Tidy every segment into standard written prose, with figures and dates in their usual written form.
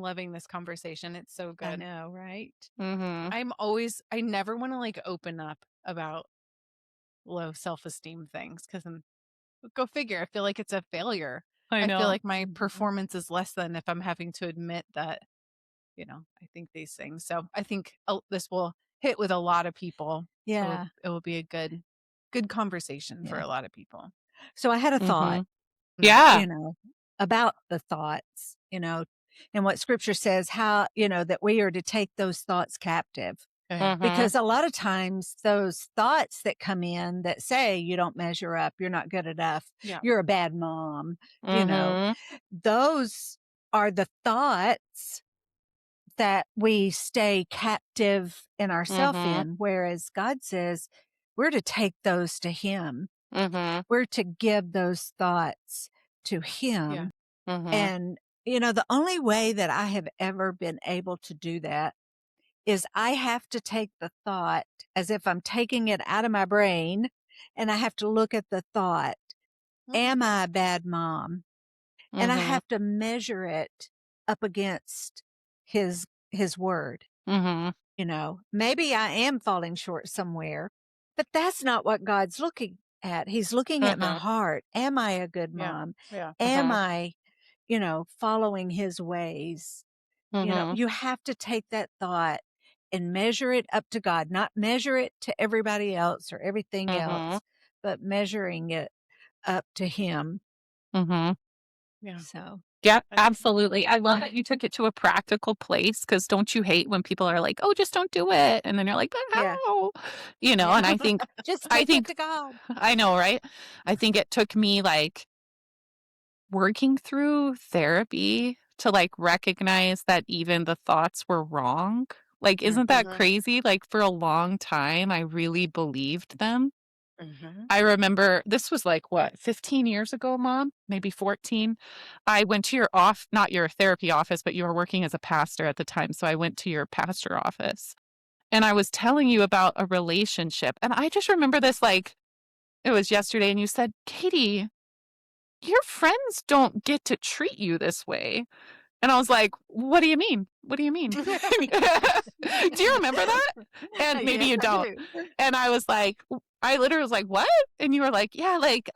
loving this conversation. It's so I good. know, right? I never want to like open up about low self-esteem things because go figure. I feel like it's a failure. I I feel know. like my Mhm. performance is less than if I'm having to admit that, I think these things. So I think this will hit with a lot of people. Yeah. It will be a good conversation for Yeah. a lot of people. So I had a thought, Mhm. Yeah. you know, about the thoughts, and what scripture says, how, that we are to take those thoughts captive. Okay. Mhm. Because a lot of times those thoughts that come in that say you don't measure up, you're not good enough, Yeah. you're a bad mom, Mhm. those are the thoughts that we stay captive in ourself Mhm. in. Whereas God says we're to take those to Him. Mhm. We're to give those thoughts to Yeah. Him. Mhm. And, the only way that I have ever been able to do that is I have to take the thought as if I'm taking it out of my brain, and I have to look at the thought, Mm. am I a bad mom? And I Mhm. have to measure it up against his word. Mhm. Maybe I am falling short somewhere, but that's not what God's looking at. He's looking at my Mhm. heart. Am I a good Yeah. mom? Yeah. Am Mhm. I, following his ways? Mhm. You have to take that thought and measure it up to God, not measure it to everybody else or everything Mhm. else, but measuring it up to Him. Mhm. Yeah. So, Yeah, I- absolutely. I love that you took it to a practical place because don't you hate when people are like, "Oh, just don't do it," and then you're like, "But yeah, how?" yeah. And I think, Just I take it think, to God. I know, right? I think it took me like working through therapy to like recognize that even the thoughts were wrong. Like, isn't that Mhm. crazy? Like, for a long time, I really believed them. Mhm. I remember this was like what, 15 years ago, mom, maybe 14. I went to not your therapy office, but you were working as a pastor at the time. So I went to your pastor office and I was telling you about a relationship. And I just remember this like it was yesterday. And you said, Katie, your friends don't get to treat you this way. And I was like, what do you mean? What do you mean? Do you remember that? And maybe Yes, you I don't. do. And I was like, I literally was like, what? And you were like, yeah, like,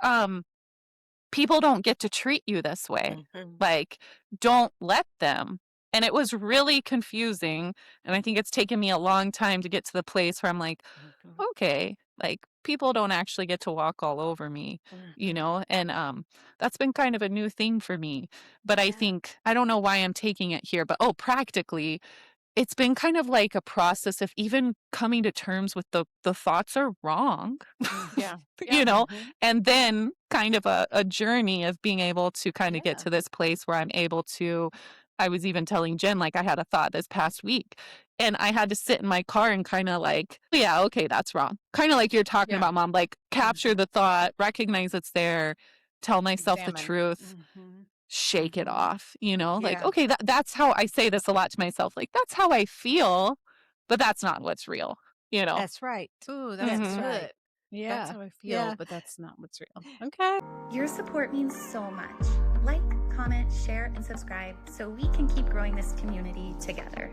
people don't get to treat you this way. Mhm. Like, don't let them. And it was really confusing. And I think it's taken me a long time to get to the place where I'm like, Mhm. okay, like people don't actually get to walk all over me, Mhm. And that's been kind of a new thing for me. But I Yeah. think I don't know why I'm taking it here, but practically it's been kind of like a process of even coming to terms with the thoughts are wrong, Yeah. you Yeah. know, Mhm. and then kind of a journey of being able to kind of get Yeah. to this place where I'm able to. I was even telling Jen, like, I had a thought this past week, and I had to sit in my car and kind of like, yeah, okay, that's wrong. Kind of like you're talking Yeah. about, mom, like capture Mhm. the thought, recognize it's there, tell myself the Examine. truth, Mhm. shake it Mhm. off, like, Yeah. okay, that's how I say this a lot to myself. Like, that's how I feel, but that's not what's real, you know? That's right. Ooh, that's That's Mhm. right. good. That's Yeah. how I feel, Yeah. but that's not what's real. Okay. Your support means so much. Like, comment, share, and subscribe so we can keep growing this community together.